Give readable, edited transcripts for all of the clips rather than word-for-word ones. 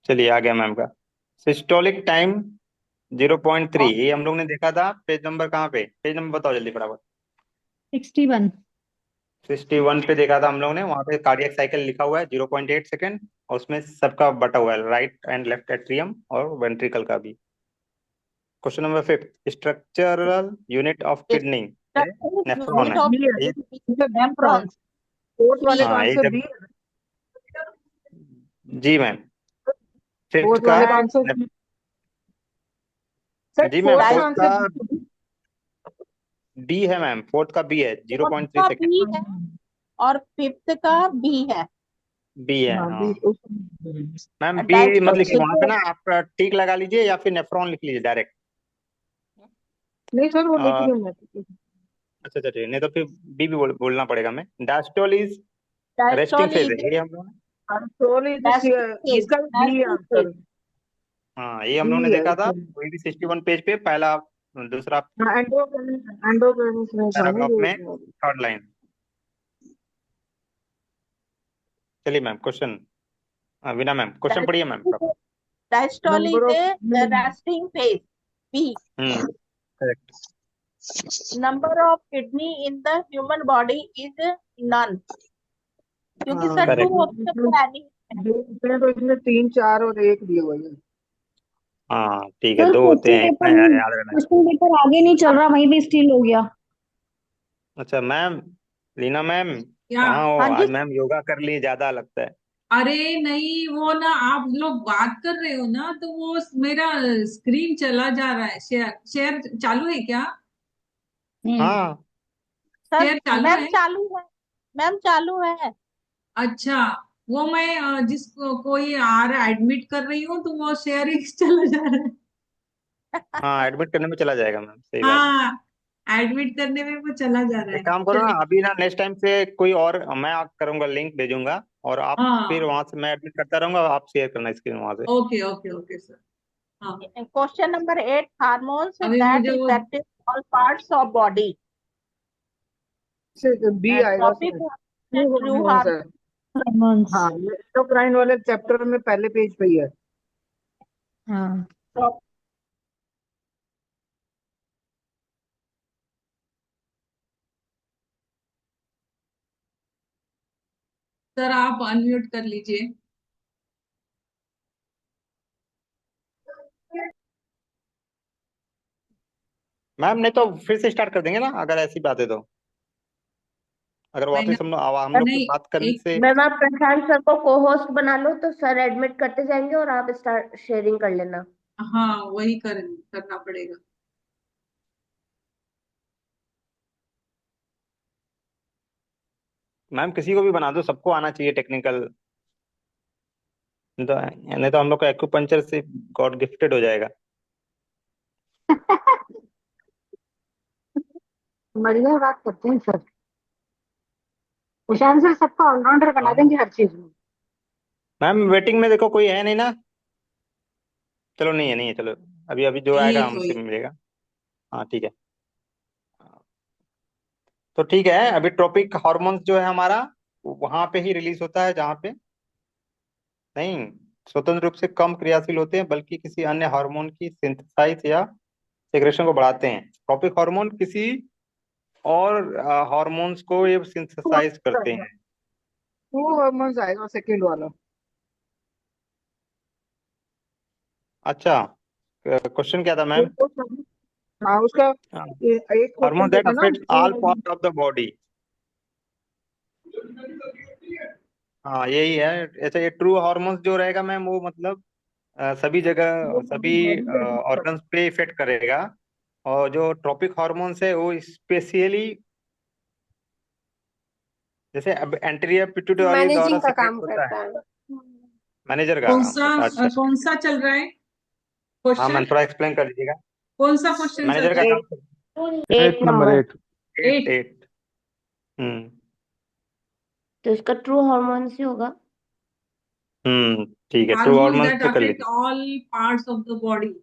चलिए आ गया मैम का। सिस्टोलिक टाइम 0.3, ये हम लोग ने देखा था। पेज नंबर कहाँ पे, पेज नंबर बताओ जल्दी फटाफट। 61। 61 पे देखा था हम लोग ने, वहां पे कार्डियक साइकिल लिखा हुआ है 0.8 सेकेंड, और उसमें सबका बटा हुआ है, राइट एंड लेफ्ट एट्रियम और वेंट्रिकल का भी। Question number 5, structural unit of kidney nephron unit है। ऑफ ये नेफ्रॉन फोर्थ वाले बी। का हाँ ये आंसर जब, बी। जी मैम। फिफ्थ फोर्थ का वाले का आंसर नेफ- सर, जी मैम, फोर्थ का फोर्थ का आंसर बी है मैम, फोर्थ का बी है, जीरो फोर्थ पॉइंट थ्री का सेकेंड बी है और फिफ्थ का बी है। बी है हाँ हाँ। बी। मैम बी मत लिखिए वहां पे डायस्टोलिक ना, आप टिक लगा लीजिए या फिर नेफ्रॉन लिख लीजिए डायरेक्ट। नहीं सर, वो लिख लूँ मैं। अच्छा अच्छा ठीक, नहीं तो फिर बी भी बोलना पड़ेगा। मैं diastole is resting diastole phase is है, ये हम लोग ने, कंट्रोल रेस्टिंग फेज। इसका बी है रेस्टिंग फेज। आंसर। हाँ ये हम लोग ने बी है देखा था, इसका। वही भी 61 पेज पे, पहला दूसरा हाँ, एंडोक्राइनिस में था ना पैराग्राफ जो। में थर्ड लाइन। चलिए मैम क्वेश्चन, विना मैम क्वेश्चन पढ़िए मैम फटाफट। Diastole number is of. A resting phase. B. Correct. Number of kidney in the human body is none, क्योंकि हाँ सर टू करेक्ट। होते तो एनी। दो होते हैं तो इसमें 3, 4 और 1 दिए हुए हैं। हाँ ठीक है, सर दो होते क्वेश्चन हैं, इतना पेपर याद रहना है। क्वेश्चन पेपर आगे नहीं चल रहा, वहीं पे स्टिल हो गया। अच्छा मैम, लीना मैम क्या? कहाँ हो हाँ जी। आज? मैम योगा कर ली ज्यादा लगता है। अरे नहीं, वो ना आप लोग बात कर रहे हो ना, तो वो मेरा स्क्रीन चला जा रहा है। शेयर शेयर चालू है क्या? हाँ सर शेयर चालू मैम है? चालू है। मैम चालू है। अच्छा। वो मैं जिसको कोई आ रहा एडमिट कर रही हूँ, तो वो शेयरिंग चला जा रहा है। हाँ, एडमिट करने में चला जाएगा मैम, सही बात है। हाँ, एडमिट करने में वो चला जा रहा एक है। काम करो ना, चलिए। अभी ना नेक्स्ट टाइम से कोई और मैं करूंगा, लिंक भेजूंगा, और आप फिर हाँ। वहां से, मैं एडमिट करता रहूंगा, आप शेयर करना स्क्रीन वहां से। Okay okay okay sir. हाँ। क्वेश्चन नंबर 8, हार्मोन्स अभी दैट मुझे वो effect all parts of body. से बी आएगा tropic sir. Two true hormones है। हॉर्मोन्स। हाँ, ये एंडोक्राइन वाले चैप्टर में पहले पेज पे ही है। हाँ। हार्मोन। सर आप अनम्यूट कर लीजिए। मैम नहीं तो फिर से स्टार्ट कर देंगे ना, अगर ऐसी बात है तो। अगर मैंने वापस हम लोग की नहीं बात करने एक से। मैम, आप प्रशांत सर को को होस्ट बना लो तो सर एडमिट करते जाएंगे और आप स्टार्ट शेयरिंग कर लेना। हाँ वही करना पड़ेगा। मैम किसी को भी बना दो, सबको आना चाहिए टेक्निकल, नहीं तो हम लोग का एक्यूपंचर से गॉड गिफ्टेड हो जाएगा। बढ़िया बात करते हैं सर। प्रशांत सर सबको ऑलराउंडर बना हाँ देंगे हर चीज में। मैम, वेटिंग में देखो कोई है नहीं ना। चलो नहीं है, नहीं है, चलो अभी अभी जो नहीं है आएगा कोई। हमसे मिलेगा। हाँ ठीक है। तो ठीक है, अभी ट्रॉपिक हार्मोन्स जो है हमारा, वहां पे ही रिलीज होता है जहाँ पे नहीं स्वतंत्र रूप से कम क्रियाशील होते हैं, बल्कि किसी अन्य हार्मोन की सिंथेसाइज या सेक्रेशन को बढ़ाते हैं। ट्रॉपिक हार्मोन किसी और हार्मोन्स को ये सिंथेसाइज करते हैं। टू हार्मोन्स आएगा सेकेंड वाला। अच्छा, क्वेश्चन क्या था मैम? हाँ, उसका एक क्वेश्चन हार्मोन दैट देता ना। Affect all part of the body. हाँ यही है। ऐसे ये ट्रू हार्मोन्स जो रहेगा मैम, वो मतलब सभी जगह सभी ऑर्गन्स पे इफेक्ट करेगा। और जो ट्रॉपिक हार्मोन्स है वो स्पेशली, जैसे अब एंटीरियर पिट्यूटरी द्वारा मैनेजिंग का सीक्रेट काम होता है। करता है। मैनेजर का काम करता है, अच्छा। कौन सा चल रहा है हाँ मैम, क्वेश्चन? थोड़ा एक्सप्लेन कर दीजिएगा। कौन सा क्वेश्चन चल मैनेजर रहा का है? काम करता 8 नंबर। 8 एट। 8। हम्म तो इसका ट्रू हॉर्मोन्स ही होगा। ठीक है, ट्रू हार्मोन हार्मोन्स दैट पे कर अफेक्ट लीजिए। All parts of the body.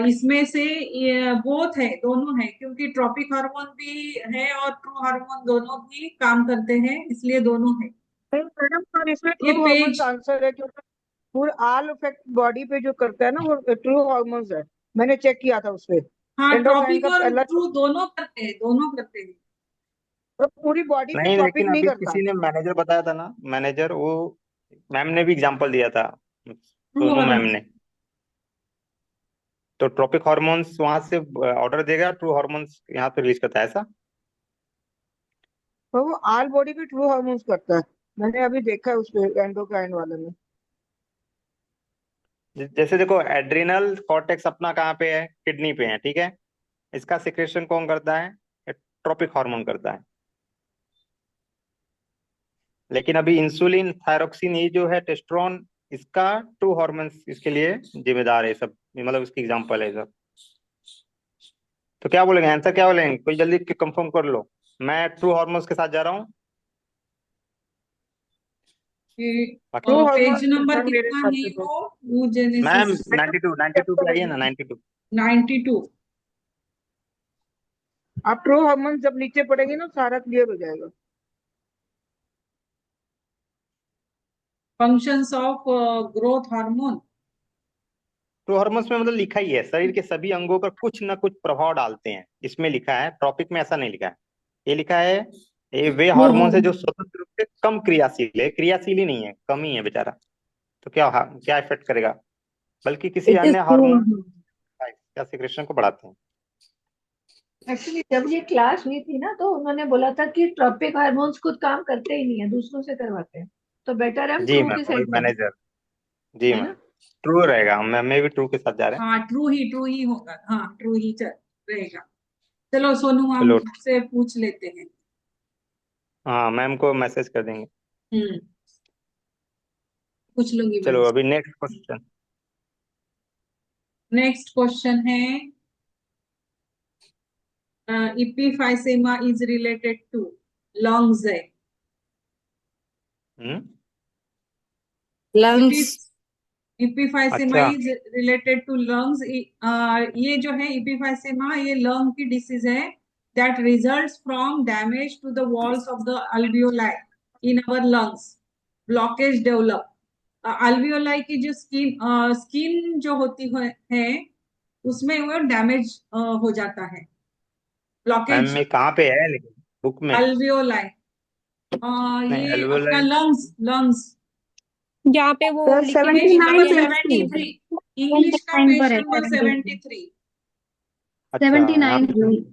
इसमें से ये बोथ है, दोनों है, क्योंकि ट्रॉपिक हार्मोन भी है और ट्रू हार्मोन, दोनों भी काम करते हैं, इसलिए दोनों है। नहीं मैडम, पर इसमें ये ट्रू हार्मोन्स पेज, आंसर है, क्योंकि पूरा ऑल इफेक्ट बॉडी पे जो करता है ना वो ट्रू हार्मोन्स है। मैंने चेक किया था उसपे। हाँ एंडोक्राइन ट्रॉपिक का और पहला ट्रू दोनों करते हैं, दोनों करते हैं। और पूरी बॉडी पे नहीं, ट्रॉपिक लेकिन नहीं अभी करता। किसी ने मैनेजर बताया था ना, मैनेजर वो मैम ने भी एग्जांपल दिया था, ट्रू सोनू मैम हार्मोन। ने। तो ट्रॉपिक हार्मोन्स वहां से ऑर्डर देगा, ट्रू हार्मोन्स यहाँ पे रिलीज करता है, ऐसा? तो वो ऑल बॉडी पे ट्रू हार्मोन्स करता है। मैंने अभी देखा है उसपे एंडोक्राइन वाले में। जैसे देखो, एड्रिनल कॉर्टेक्स अपना कहाँ पे है? किडनी पे है, ठीक है। इसका सिक्रेशन कौन करता है? ट्रॉपिक हार्मोन करता है। लेकिन अभी इंसुलिन, थायरोक्सिन, ये जो है टेस्टोस्टेरोन, इसका ट्रू हार्मोन्स इसके लिए जिम्मेदार है सब, मतलब इसकी एग्जांपल है सब। तो क्या बोलेंगे, आंसर क्या बोलेंगे? कोई जल्दी कंफर्म कर लो। मैं ट्रू हार्मोन्स के साथ जा रहा हूँ। ये true page hormones number ma'am मेरे कितना हिसाब है से तो वो मैम जेनेसिस? 92, 92 पे आइए ना, 92। 92। आप ट्रू हार्मोन्स जब नीचे पड़ेंगे ना सारा क्लियर हो जाएगा। Functions of growth hormone. True hormones में मतलब लिखा ही है, शरीर के सभी अंगों पर कुछ ना कुछ प्रभाव डालते हैं, इसमें लिखा है। टॉपिक में ऐसा नहीं लिखा है। ये लिखा है ये वे वो हार्मोन्स है जो स्वतंत्र रूप से कम क्रियाशील है, क्रियाशील ही नहीं है, कम ही है बेचारा। तो क्या क्या इफेक्ट करेगा? बल्कि किसी इट इज अन्य ट्रू। हार्मोन या सिक्रेशन को बढ़ाते हैं। एक्चुअली जब ये क्लास हुई थी ना तो उन्होंने बोला था कि ट्रॉपिक हार्मोन्स खुद काम करते ही नहीं है, दूसरों से करवाते हैं, तो बेटर है हम जी ट्रू की मैम, वही साइड जाए, मैनेजर। जी है मैम, ना। ट्रू रहेगा। मैं भी ट्रू के साथ जा रहे हैं। हाँ ट्रू ही होगा, हाँ ट्रू ही चल रहेगा। चलो सोनू हम चलो, से पूछ लेते हैं। हाँ मैम को मैसेज कर देंगे। हम्म, पूछ लूंगी मैं चलो उसको। अभी नेक्स्ट क्वेश्चन। नेक्स्ट क्वेश्चन है, emphysema is related to lungs है। हम्म। लंग्स। इपिफाइसेमा अच्छा। Is related to lungs. ये जो है इपिफाइसेमा, ये लंग की डिसीज है that results from damage to the walls of the alveoli in our lungs. Blockage develop. Alveoli की जो स्किन जो होती है उसमें वो डैमेज हो जाता है, मैम ब्लॉकेज। ये कहाँ पे है लेकिन, बुक में? अल्वियोलाई, नहीं, ये अपना एल्वेओलाई। Lungs, lungs. जहाँ पे वो सर लिखे हुए पेज 79 नंबर हैं, पेज सेवेंटी की। थ्री इंग्लिश का, 79 पेज पर है, नंबर 73। 73। अच्छा, यहाँ पे 79।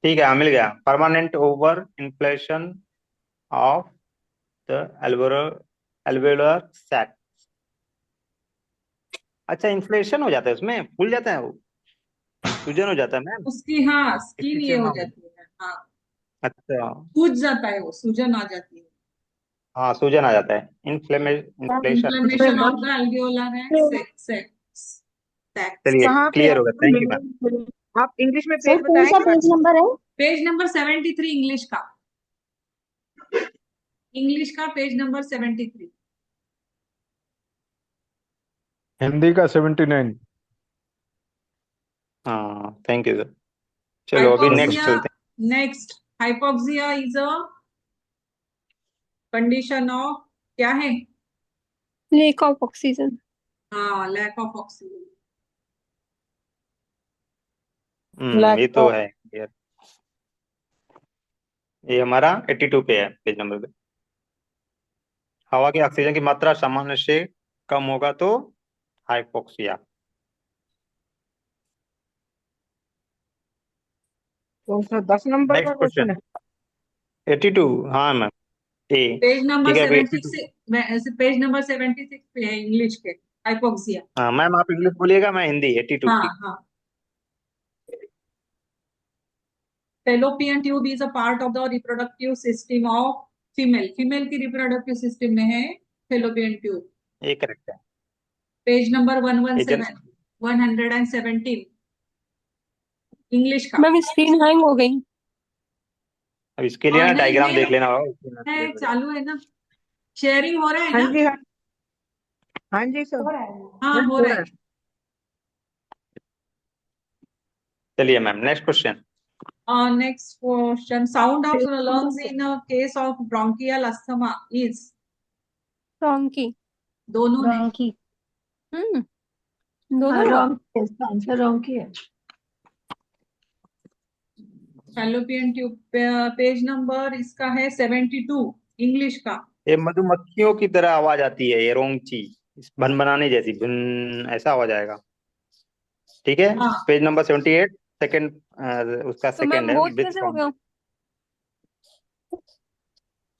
ठीक है, हाँ, मिल गया। Permanent over inflation of the alveolar alveolar sac. अच्छा, इन्फ्लेशन हो जाता है, उसमें फूल जाता है वो, सूजन हो जाता है मैम, उसकी हाँ इस स्किन चीज ये से हो हाँ। जाती है, हाँ अच्छा। सूज जाता है, वो सूजन आ जाती है। हाँ, सूजन आ जाता है, inflation. Inflammation of the alveolar and sacs। चलिए, कहाँ पे क्लियर है? हो गया, थैंक यू मैम। आप इंग्लिश में सर पेज कौन सा बताएंगे? पेज नंबर है? पेज नंबर 73 इंग्लिश का, इंग्लिश का पेज नंबर 73। हिंदी का 79। हाँ, थैंक यू सर। चलो अभी नेक्स्ट हाइपोक्सिया। चलते next, hypoxia is a condition of, क्या है? Lake of oxygen. हाँ लैक ऑफ ऑक्सीजन। हैं। ये लैक तो ऑफ। है clear। ये हमारा 82 पे है, पेज नंबर पे। हवा की ऑक्सीजन की मात्रा सामान्य से कम होगा तो हाइपोक्सिया। कौन सा 10 नंबर का नेक्स्ट क्वेश्चन क्वेश्चन, है? 82। हाँ मैम, ए। पेज नंबर ठीक है, अभी 82। 76, पेज नंबर 76 पे है इंग्लिश के, हाइपोक्सिया। हाँ मैम, आप इंग्लिश बोलिएगा, मैं हिंदी। 82, हाँ ठीक। हाँ। Fallopian tube is a part of the reproductive system of female. Female की रिप्रोडक्टिव सिस्टम में है फेलोपियन ट्यूब। ये करेक्ट है। पेज नंबर ये जन 117, 117 इंग्लिश का। मैम स्क्रीन हैंग हो गई। अब इसके लिए ना नहीं डायग्राम देख है, लेना होगा, उसके बाद clear हो जाएगा। चालू है ना, शेयरिंग हो रहा है हाँ ना? जी, हाँ। हाँ जी सर। हाँ हो हो रहा रहा है। है। चलिए ma'am, next question. Next question. Sound of lungs in a case of bronchial asthma is Bronchi. दोनों नहीं, ब्रोंकी दोनों रॉन्ग इसका आंसर रॉन्ग की है। Fallopian tube. पेज नंबर इसका है 72 इंग्लिश का। ये मधुमक्खियों की तरह आवाज आती है, ये रोंगची, भन बनाने जैसी, भन ऐसा आवाज आएगा। ठीक है, हाँ। पेज नंबर 78, सेकंड, उसका तो मैम सेकंड है, वो ब्रीथ कैसे हो साउंड। गया?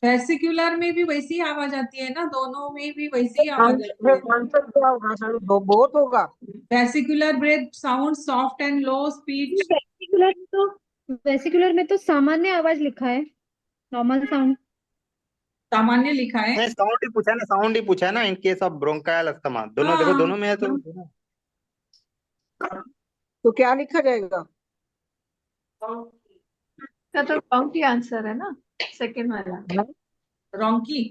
वेसिकुलर में भी वैसी ही आवाज आती है ना, दोनों में भी वैसी ही आवाज आती है। आंसर क्या होगा सर? बहुत होगा। Vesicular breath sound soft and low speech. Vesicular में तो सामान्य आवाज लिखा है, नॉर्मल साउंड। सामान्य लिखा है। नहीं, साउंड ही पूछा है ना, साउंड ही पूछा है ना, in case of bronchial asthma, दोनों देखो, हाँ। दोनों में है तो दोनों। तो क्या लिखा जाएगा? इसका तो रॉन्ग की आंसर है ना, सेकंड वाला। रोंकी।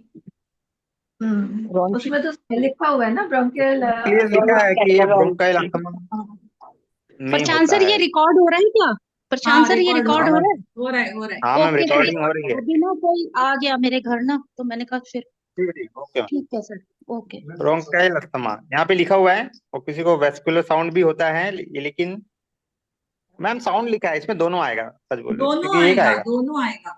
रॉन्ग उसमें तो लिखा हुआ है ना ब्रोंकियल। क्लियर लिखा है कि ये ब्रोंकायल अस्थमा में प्रशांत होता सर ये है। रिकॉर्ड हो रहा है क्या? प्रशांत हाँ, सर ये रिकॉर्ड रिकॉर्ड हाँ हो मैम, रहा है? हो रहा है, हो रहा है। हाँ मैम, ओके सर। रिकॉर्डिंग हो रही है। अभी ना कोई आ गया मेरे घर ना, तो मैंने कहा फिर ठीक है, ओके। ठीक है सर। ओके। ब्रोंकायल अस्थमा यहाँ पे लिखा हुआ है, और किसी को वेस्कुलर साउंड भी होता है, लेकिन मैम साउंड लिखा है, इसमें दोनों आएगा, सच बोल रहे हो, दोनों क्योंकि एक आएगा, आएगा। दोनों आएगा,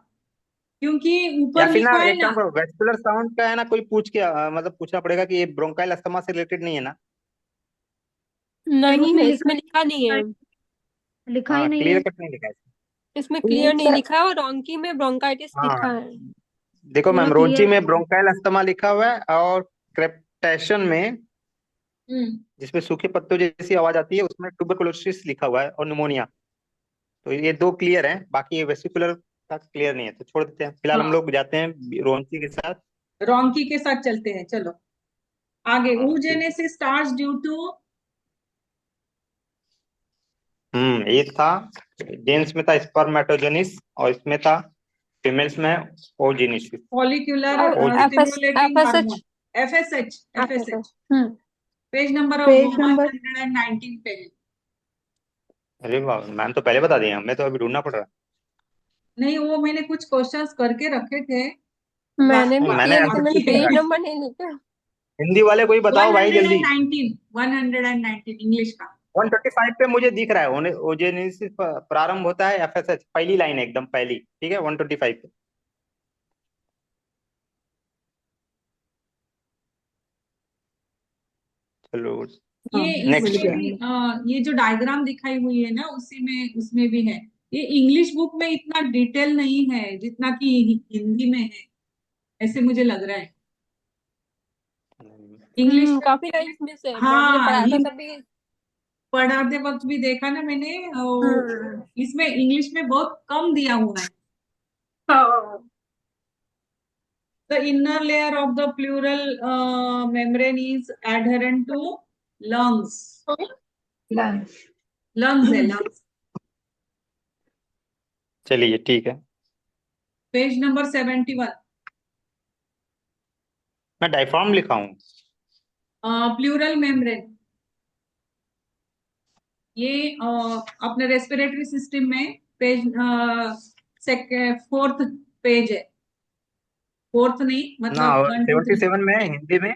क्योंकि या ऊपर फिर ना लिखा है एक ना। काम करो, वेस्कुलर साउंड का है ना, कोई पूछ के मतलब पूछना पड़ेगा कि ये ब्रोंकाइल अस्थमा से रिलेटेड नहीं है ना। नहीं उसमें है, लिखा इसमें लिखा नहीं है, लिखा ही हाँ, नहीं क्लियर है। कट नहीं लिखा है। इसमें क्लियर नहीं लिखा है, और रोंकी में ब्रोंकाइटिस लिखा हाँ, है। देखो पूरा मैम, रोंची क्लियर। में ब्रोंकाइल अस्थमा लिखा हुआ है, और क्रेप्टेशन में, हम्म। जिसमें सूखे पत्तों जैसी आवाज आती है, उसमें ट्यूबरकुलोसिस लिखा हुआ है, और निमोनिया। तो ये दो क्लियर हैं, बाकी ये वेसिकुलर का क्लियर नहीं है, तो छोड़ देते हैं फिलहाल, हम हाँ, लोग जाते हैं रोंची के साथ। रोंकी के साथ चलते हैं, चलो आगे। हाँ ठीक है। oogenesis starts due to. एक था, जेंट्स में था स्पर्मेटोजेनिस, और इसमें था फीमेल्स में oogenesis. Follicular stimulating FSH hormone, FSH. FSH. Hmm page number page number 119 page. अरे वाह, मैम तो पहले बता दिए, हमें तो अभी ढूंढना पड़ रहा है। नहीं, वो मैंने कुछ क्वेश्चंस करके रखे थे। मैंने भी मैंने किए थे, ऐसे मैंने कुछ नहीं पेज रखा। नंबर नहीं लिखा। हिंदी वाले कोई बताओ भाई जल्दी। 119 इंग्लिश का। 125 पे मुझे दिख रहा है, ओजेनिसिस प्रारंभ होता है एफएसएच, पहली लाइन है एकदम पहली, ठीक है, 125 पे। चलो ये नेक्स्ट। इसमें भी ये जो डायग्राम दिखाई हुई है ना, उसी में, उसमें भी है। ये इंग्लिश बुक में इतना डिटेल नहीं है जितना कि हिंदी में है, ऐसे मुझे लग रहा है। इंग्लिश का। काफी लाइन्स मिस है, मैम ने हाँ, पढ़ाया था ये तभी। पढ़ाते वक्त भी देखा ना मैंने, हम्म इसमें इंग्लिश में बहुत कम दिया हुआ है। हाँ। The inner layer of the pleural membrane is adherent to lungs. Lungs. Lungs है, lungs। चलिए ठीक है, पेज नंबर 71। मैं डायफ्राम लिखा हूँ। प्लूरल मेम्ब्रेन, ये अपने रेस्पिरेटरी सिस्टम में पेज 4th पेज है। 4th नहीं, ना, मतलब 1 2 3। 77 में है हिंदी में,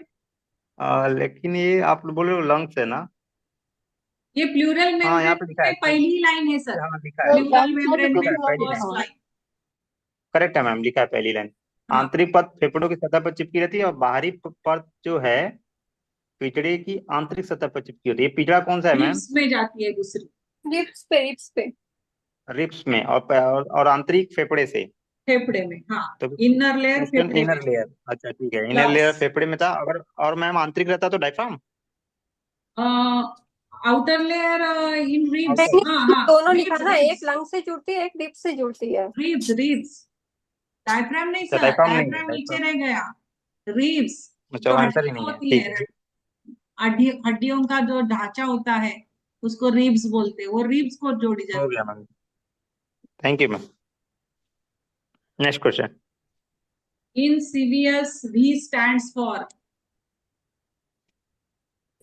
लेकिन ये आप बोल रहे हो लंग्स है ना। ये प्लूरल हाँ, यहाँ मेम्ब्रेन पे लिखा है, में पहली लाइन है सर। हाँ लिखा है, प्लूरल मेम्ब्रेन में लिखा है पहली लाइन। First line. करेक्ट है मैम, लिखा है पहली लाइन। हाँ, आंतरिक परत फेफड़ों की सतह पर चिपकी रहती है, और बाहरी परत जो है पिछड़े की आंतरिक सतह पर चिपकी होती है। ये पिछड़ा कौन सा है मैम? रिब्स में जाती है दूसरी। रिप्स पे रिब्स में, और आंतरिक फेफड़े से। फेफड़े में, हाँ। तो इनर लेयर फेफड़े में। इनर लेयर, अच्छा ठीक है, इनर लेयर लंग्स। फेफड़े में था, अगर और मैम आंतरिक रहता तो diaphragm. Outer layer in ribs. Outer. हाँ हाँ, दोनों लिखा रिब्स ना, एक रिब्स लंग से जुड़ती है, एक रिप से जुड़ती है। Ribs ribs. डायफ्राम नहीं अच्छा, सर, डायफ्राम नहीं है, डायफ्राम नीचे डायफ्राम। रह गया। रिब्स अच्छा, जो आंसर ही हड्डियां नहीं है, होती ठीक है, है। हड्डियों का जो ढांचा होता है, उसको रिब्स बोलते हैं। वो रिब्स को जोड़ी हो जाती गया ma'am, thank you ma'am. Next question. है। इन सीवियस वी स्टैंड्स फॉर।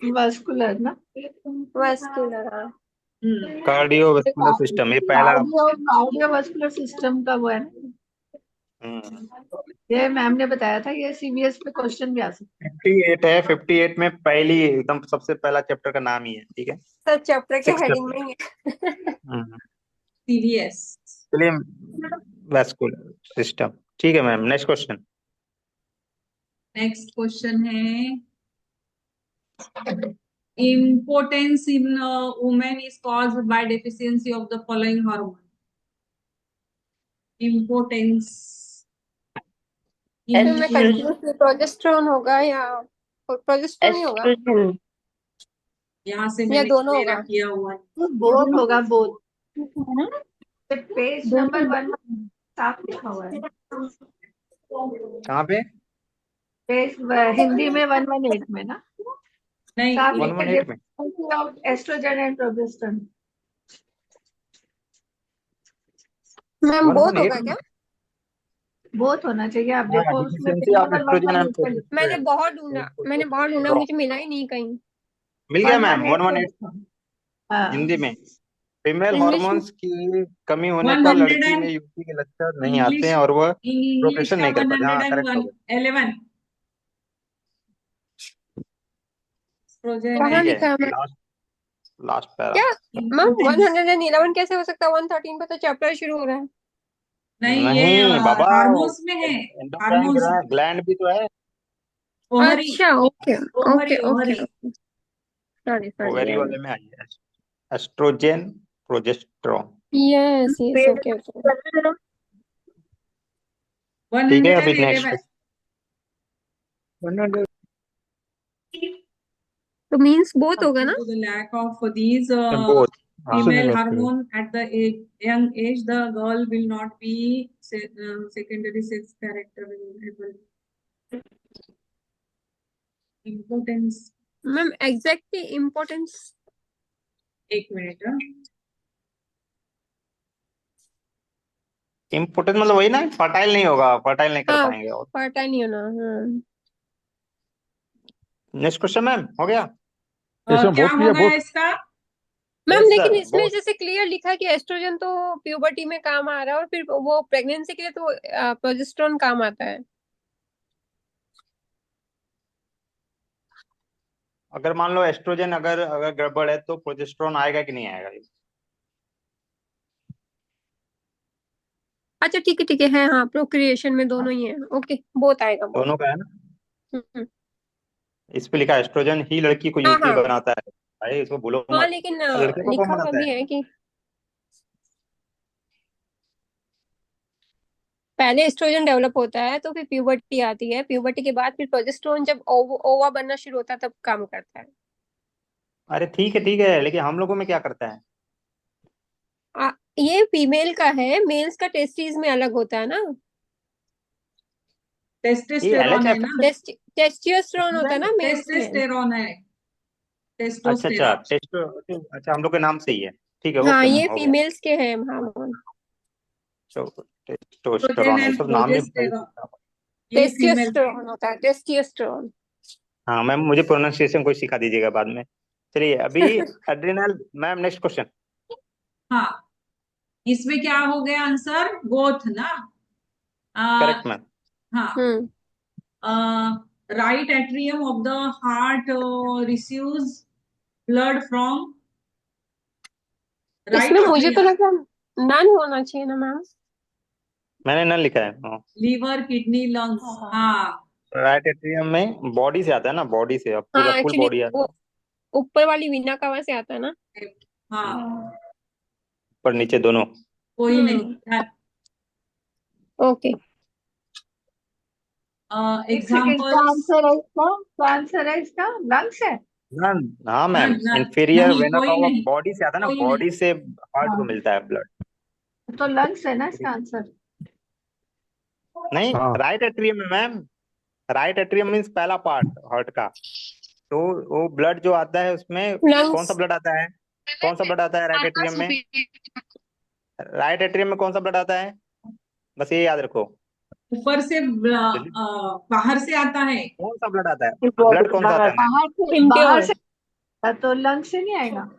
वास्कुलर ना। वेस्कुलर, हाँ। कार्डियोवास्कुलर सिस्टम, ये पहला। कार्डियोवास्कुलर सिस्टम का वो है ना, ये मैम ने बताया था, ये सीबीएस पे क्वेश्चन भी आ सकता है। 58 है, 58 में पहली एकदम सबसे पहला चैप्टर का नाम ही है, ठीक है। सर चैप्टर के 6 हेडिंग में चैप्टर। ही है। सीवीएस। चलिए, वास्कुलर सिस्टम, ठीक है ma'am. Next question. Next question है, impotence in women is caused by deficiency of the following hormone. Impotence. तो मैं कंफ्यूज हूँ, प्रोजेस्टेरोन होगा या प्रोजेस्टेरोन ही होगा एस्ट्रोजन। यहाँ से या मैंने दोनों मेरा होगा? किया हुआ है। बोथ होगा, बोथ। पेज नंबर 1 साफ लिखा हुआ है, कहाँ पे? पेज हिंदी में 118 में ना, नहीं, साफ 118 में। Oestrogen and progesterone. Ma'am both 118 होगा क्या? बोथ होना चाहिए। आप हाँ, देखो उसमें deficiency page of number oestrogen and 118 में। मैंने बहुत ढूंढा, मुझे मिला ही नहीं कहीं। मिल गया मैम। 118 118 हाँ, हिंदी में। फीमेल इंग्लिश में? हार्मोन्स की कमी होने पर 100 लड़की में युवती के लक्षण नहीं आते इंग्लिश, हैं और वह इन इंग्लिश प्रोक्रेशन का नहीं कर पाते। हाँ, करेक्ट हो गया। 111 एस्ट्रोजन कहाँ ठीक है, लिखा है मैम? Last last para. क्या मैम 111 कैसे हो सकता है? 113 पे तो चैप्टर शुरू हो रहा है। नहीं, ये नहीं बाबा, हार्मोन्स में है। एंडोक्राइन हार्मोन्स, ग्लैंड भी तो है। ओवरी, अच्छा, okay ovary, okay ovary. Okay, sorry ovary वाले में आई है oestrogen, progesterone. Yes yes, okay okay. ठीक है, अभी 111। नेक्स्ट। तो मींस बोथ होगा ना? Due to the lack of these both. female hormone at the young age, the girl will not be secondary sex character able. Importance, ma'am exactly importance. एक minute. Important मतलब वही ना, fertile नहीं होगा, fertile नहीं कर हाँ, पाएंगे। और पता नहीं होना। हाँ नेक्स्ट क्वेश्चन मैम, हो गया? इसमें क्या बहुत हो किया गया बहुत। इसका? मैम, यस लेकिन सर, इसमें बहुत। जैसे क्लियर लिखा है कि एस्ट्रोजन तो प्यूबर्टी में काम आ रहा है और फिर वो प्रेगनेंसी के लिए तो प्रोजेस्टेरोन काम आता है। अगर मान लो एस्ट्रोजन अगर अगर गड़बड़ है तो प्रोजेस्टेरोन आएगा कि नहीं आएगा? अच्छा ठीक है, हाँ प्रोक्रिएशन में दोनों ही है। ओके, बोथ आएगा, बोथ। दोनों का है ना। हम्म, इस पे लिखा है एस्ट्रोजन ही लड़की को हाँ युवती हाँ बनाता है। भाई इसको भूलो हाँ, मत। लेकिन लड़के को कौन लिखा हुआ बनाता भी है? है कि पहले एस्ट्रोजन डेवलप होता है तो फिर प्यूबर्टी आती है, प्यूबर्टी के बाद फिर प्रोजेस्टेरोन जब ओवा बनना शुरू होता है तब काम करता है। अरे ठीक है, लेकिन हम लोगों में क्या करता है? ये फीमेल का है, मेल्स का टेस्टिस में अलग होता है ना। ये टेस्टोस्टेरोन है एलएचएफ। ना? टेस्टियोस्टेरोन होता है ना मेल्स में। टेस्टोस्टेरोन है, अच्छा, टेस्टोस्टेरोन। टेस्टो। अच्छा, हम लोग के नाम से ही है। ठीक है, हाँ, ओके मैम, ये हो गया। फीमेल्स के हैं हार्मोन। तो एस्ट्रोजन टेस्टोस्टेरोन है, एंड सब नाम भी भाई। प्रोजेस्टेरोन, ये फीमेल। टेस्टियोस्टेरोन होता है, टेस्टियोस्टेरोन। हाँ मैम, मुझे प्रोनाउंसिएशन कोई सिखा दीजिएगा बाद में। चलिए अभी एड्रिनल। Ma'am next question. हाँ, इसमें क्या हो गया आंसर? बोथ ना? Correct ma'am. हाँ, right atrium of the heart receives blood from right इसमें मुझे तो एट्रियम, लगा नन होना चाहिए ना मैम। मैंने न लिखा है। Liver, kidney, lungs. हाँ, राइट एट्रियम में बॉडी से आता है ना, बॉडी से। अब पूरा हाँ फुल एक्चुअली बॉडी आता वो ऊपर वाली वीना कवा से आता है ना। हाँ, है, ऊपर नीचे दोनों। कोई नहीं। ओके, इसका एग्जाम्पल्स, आंसर है इसका, तो आंसर है इसका लंग्स है। ना। हाँ मैम, नन, नन, इंफीरियर नहीं, वेना कोई का नहीं, बॉडी से आता है ना, कोई नहीं। बॉडी से हार्ट को हाँ, मिलता है ब्लड। तो लंग्स है ना इसका आंसर। नहीं, हाँ राइट एट्रियम में मैम। राइट एट्रियम मीन्स पहला पार्ट हार्ट का। तो वो ब्लड जो आता है उसमें कौन सा लंग्स। ब्लड आता है? कौन सा ब्लड आता है राइट एट्रियम में? राइट एट्रियम में कौन सा ब्लड आता है? बस ये याद रखो। ऊपर से जल्दी। बाहर से आता है। कौन सा ब्लड आता है? ब्लड कौन सा आता है मैम? बाहर से, इम्प्योर। तो लंग्स से नहीं आएगा।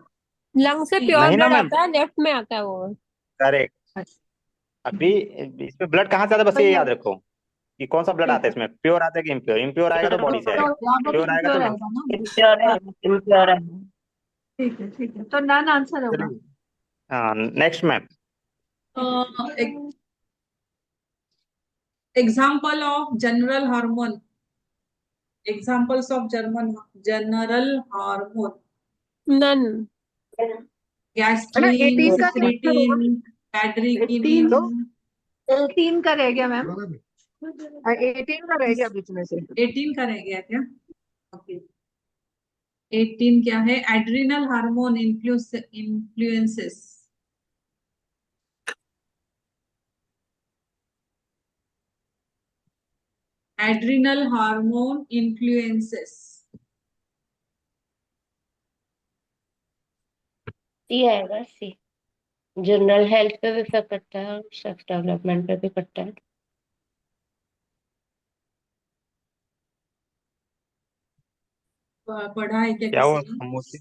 लंग से प्योर नहीं ना ब्लड मैम, आता है, लेफ्ट में आता है वो। करेक्ट। अभी इसमें ब्लड कहाँ से आता है बस ये याद रखो कि कौन सा ब्लड आता है इसमें, प्योर आता है कि इम्प्योर। इम्प्योर आएगा तो बॉडी से आएगा, प्योर आएगा तो इम्प्योर लंग आएगा से। ना। impure है, impure है। ठीक है, तो नन आंसर होगा। चलिए, हाँ next ma'am. Example of general hormone, examples of general hormone, none. है ना, गैस्ट्रीन, 18 का तो आंसर होगा। सिक्रीटिन, पैड्रिकिनिन। 18 का रह गया मैम। 18 का रह गया बीच में से। 18 का रह गया क्या? ओके, 18 क्या है? Adrenal hormone influences, adrenal hormone influences. C आएगा, सी। जनरल हेल्थ पे भी इफेक्ट करता है और सेक्स डेवलपमेंट पे भी करता है। पढ़ा है क्या क्या हुआ किसी ने? खामोशी?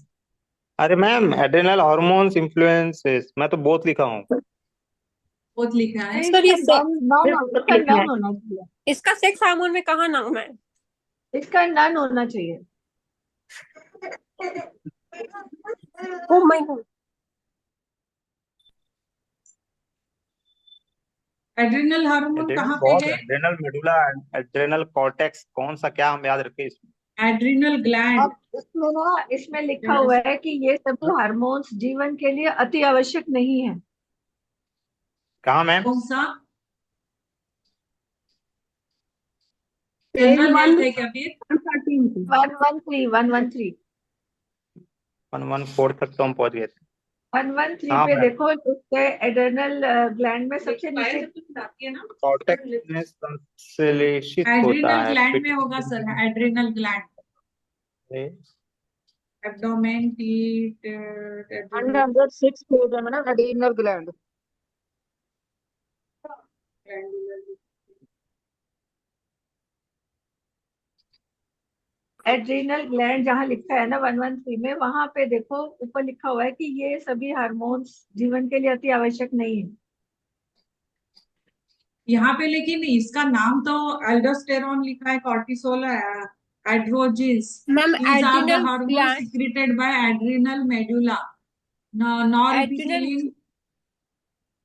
अरे मैम, एड्रेनल हार्मोन्स इन्फ्लुएंसेस, मैं तो बहुत लिखा हूँ। बहुत लिखा है। सर ये इसका नन होना चाहिए। इसका सेक्स हार्मोन में कहाँ नाम है? इसका नन होना चाहिए। Oh my God. Adrenal hormone adrenal कहाँ पे बहुत, है? एड्रेनल मेडुला, एड्रेनल कॉर्टेक्स, कौन सा क्या हम याद रखें इसमें? Adrenal gland. अब इसमें लिखा हुआ है कि ये सभी हार्मोन्स जीवन के लिए अति आवश्यक नहीं है। कहाँ मैम? कौन सा? पेज जनरल हेल्थ 113 है क्या फिर? 113 114 तक तो हम पहुंच गए थे। 113 हाँ पे मैम, देखो, उसके एड्रेनल ग्लैंड में सबसे नीचे बताती है ना, कॉर्टेक्स में संश्लेषित होता एड्रिनल है। ग्लैंड में होगा सर, एड्रिनल ग्लैंड, एब्डोमेन, टीट, एड्रिनल 106 पेज है madam, adrenal gland. Adrenal gland जहाँ लिखा है ना 113 में, वहां पे देखो ऊपर लिखा हुआ है कि ये सभी हार्मोन्स जीवन के लिए अति आवश्यक नहीं है। यहाँ पे लेकिन इसका नाम तो एल्डोस्टेरोन लिखा है, cortisol, androgens. Ma'am These are the adrenal hormones gland, secreted by adrenal medulla. Adrenal Norepinephrine.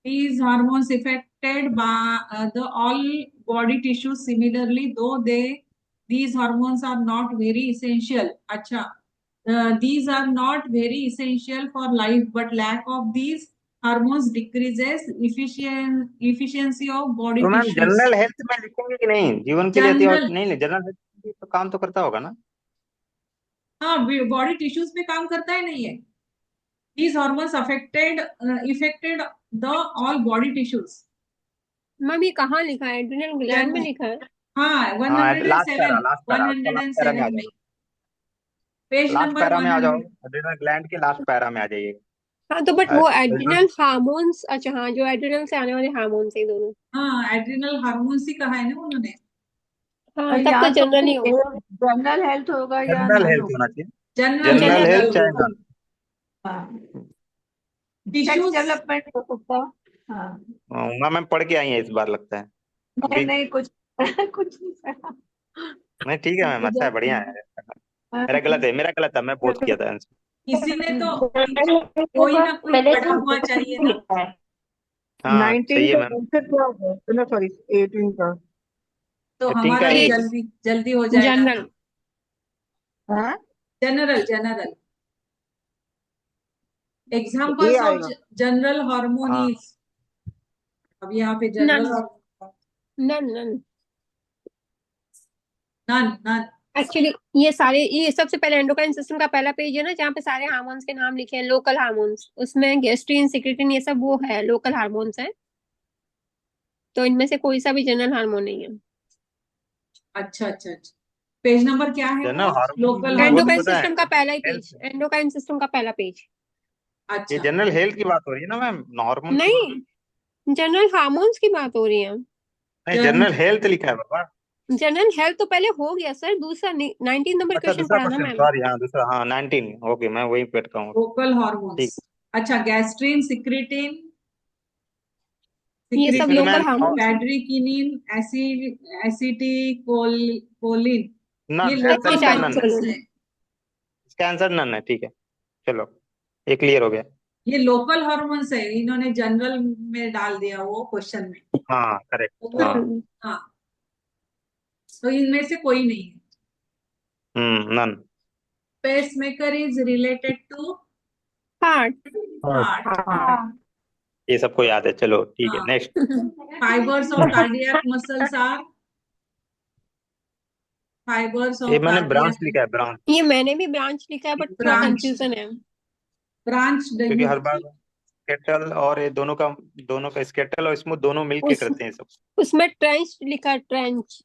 These hormones affected by the all body tissues similarly, though these hormones are not very essential. अच्छा, these are not very essential for life, but lack of these hormones decreases efficiency of body तो ma'am tissues. General health में लिखेंगे कि नहीं? जीवन के लिए general, नहीं नहीं, जनरल हेल्थ तो काम तो करता होगा ना? हाँ, बॉडी टिश्यूज पे काम करता है नहीं है? These hormones affected the all body tissues. Ma'am ये कहाँ लिखा है? एड्रिनल ग्लैंड में लिखा है। हाँ, हाँ, लास्ट 107, पैरा, लास्ट पैरा, उसका लास्ट पैरा में आ 107 में, जाओ। पेज लास्ट नंबर पैरा में आ जाओ, 100। एड्रेनल ग्लैंड के लास्ट पैरा में आ जाइएगा। हाँ तो बट वो एड्रेनल, एड्रिनल हार्मोन्स, अच्छा हाँ, जो एड्रिनल से आने वाले हार्मोन्स है दोनों। हाँ, एड्रिनल हार्मोन्स ही कहा है ना उन्होंने। हाँ तब या तो तो जनरल ही होगा। जनरल हेल्थ होगा या जनरल नन हेल्थ होगा। होना चाहिए, जनरल जनरल हेल्थ जनरल चाहे नन। सेक्स टिश्यूज, डेवलपमेंट हो सकता है। हाँ, मैम पढ़ के आई है इस बार लगता है। नहीं अभी नहीं, कुछ कुछ नहीं पढ़ा। नहीं, ठीक है मैम, अच्छा है, बढ़िया है। मेरा गलत है, मेरा गलत है, मैं बहुत किया था आंसर। किसी ने तो कोई होगा, ना कोई मैंने पढ़ा हुआ चाहिए ना। लिखा है। हाँ 19 सही है का मैम। आंसर क्या है? सॉरी, 18 का। तो 18 का हमारा भी ए। जल्दी जल्दी हो जाएगा जनरल। ना। हाँ, general general, a examples of आएगा। जनरल हार्मोन हाँ, इज, अब यहाँ पे none general, none none. None none. Actually ये सारे, ये सबसे पहले एंडोक्राइन सिस्टम का पहला पेज है ना, जहाँ पे सारे हार्मोन्स के नाम लिखे हैं, लोकल हार्मोन्स, उसमें गेस्ट्रीन, सिक्रेटिन, ये सब वो है, लोकल हार्मोन्स है। तो इनमें से कोई सा भी जनरल हार्मोन नहीं है। अच्छा अच्छा अच्छा, पेज नंबर क्या है जनरल वो? हार्मोन लोकल वो तो एंडोक्राइन हार्मोन। पता है, सिस्टम का पहला ही हेल्थ। पेज, एंडोक्राइन सिस्टम का पहला पेज। ये अच्छा, जनरल हेल्थ की बात हो रही है ना मैम, हार्मोन की? नहीं, जनरल हार्मोन्स की बात हो रही है। नहीं, जनरल हेल्थ लिखा है बाबा। जनरल हेल्थ तो पहले हो गया सर, दूसरा 19 नंबर अच्छा क्वेश्चन दूसरा पढ़ा ना क्वेश्चन, मैम। सॉरी, हाँ दूसरा, हाँ 19, ओके मैं वही पे अटका हूँ। लोकल ठीक, हार्मोन्स। अच्छा, गैस्ट्रिन, सिक्रेटिन, ये सब फिर लोकल मैम हार्मोन्स है। पैड्रिकिनिन, एसिटिकोलिन, ना ये इसका लोकल इसका नन है, हार्मोन्स है। इसका आंसर नन है, ठीक है चलो ये क्लियर हो गया। ये लोकल हार्मोन्स है, इन्होंने जनरल में डाल दिया वो क्वेश्चन में। हाँ करेक्ट, तो हाँ हाँ, तो इनमें से कोई नहीं है। None. Pacemaker is related to heart. Heart. ये सबको याद है, चलो ठीक है हाँ। Next. Fibres of cardiac muscles are, fibres ये ऑफ मैंने ब्रांच कार्डियक लिखा है, ब्रांच, ये मैंने भी ब्रांच लिखा है बट थोड़ा ब्रांच, कंफ्यूजन है। ब्रांच क्योंकि हर बार स्केटल और ये दोनों का स्केटल और स्मूथ दोनों मिलके उस करते हैं सब। उसमें ट्रेंच लिखा है, ट्रेंच।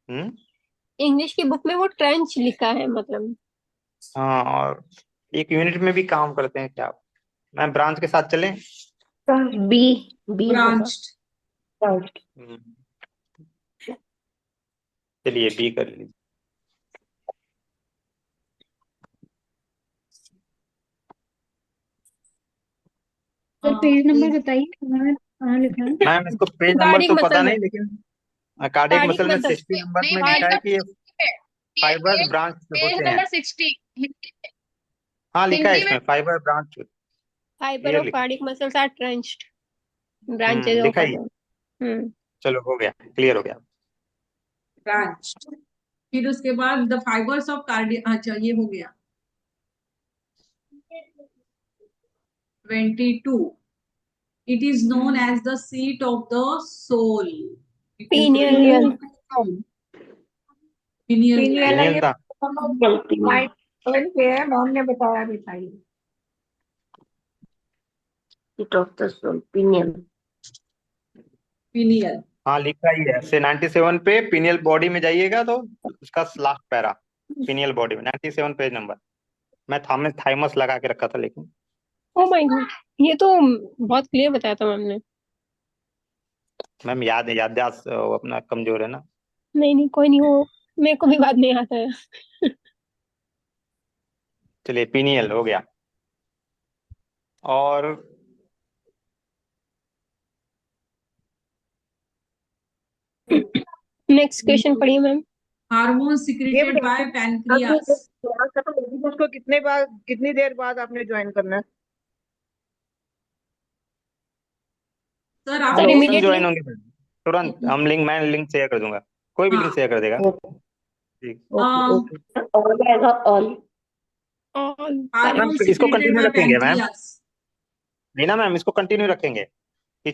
हम्म, इंग्लिश की बुक में वो ट्रेंच लिखा है मतलब। हाँ और एक यूनिट में भी काम करते हैं क्या। मैं ब्रांच के साथ चलें। बी बी होगा। ब्रांच्ड। हम्म, चलिए बी कर लीजिए। सर पेज नंबर बताइए, कहाँ लिखा है? मैम इसको पेज नंबर कार्डिक तो पता मसल नहीं, में, लेकिन कार्डियक कार्डिक मसल में मसल 60 नंबर नहीं में पेज लिखा है नंबर कि ये 60 पे, ये फाइबर पेज ब्रांच पेज होते हैं। नंबर 60 हाँ लिखा है हिंदी में। इसमें fibre branch, fibre clear of लिखा cardiac muscles are trenched, branches of लिखा ही है। फाइबर। चलो हो गया, क्लियर हो गया। ब्रांच्ड। फिर उसके बाद द फाइबर्स ऑफ कार्डियक, अच्छा ये हो गया। 22, it is known as the seat of the soul. It is Pineal. pineal pineal gland. है, ये था। लाइन पे है, मैम ने बताया भी था ये। Seat of the soul, pineal. Pineal. हाँ लिखा ही है, से 97 पे पिनियल बॉडी में जाइएगा तो उसका लास्ट पैरा, पिनियल बॉडी में 97 पेज नंबर। मैं थाइमस लगा के रखा था लेकिन। ओ माय गॉड, ये तो बहुत क्लियर बताया था मैम ने। मैम याददाश्त अपना कमजोर है ना। नहीं नहीं कोई नहीं, हो मेरे को भी बात नहीं आता है। चलिए पिनियल हो गया। और नेक्स्ट क्वेश्चन पढ़िए मैम। Hormone ये secreted by बताइए, pancreas. उसको कितनी देर बाद आपने ज्वाइन करना है? Sir, सर आप तुरंत इमीडिएटली। ज्वाइन होंगे फिर, तुरंत मैं लिंक शेयर कर दूंगा, कोई भी लिंक हाँ, शेयर कर देगा। ठीक और जाएगा ऑल। और मैम hormone इसको secreted कंटिन्यू by रखेंगे मैम, pancreas. नहीं ना मैम, इसको कंटिन्यू रखेंगे कि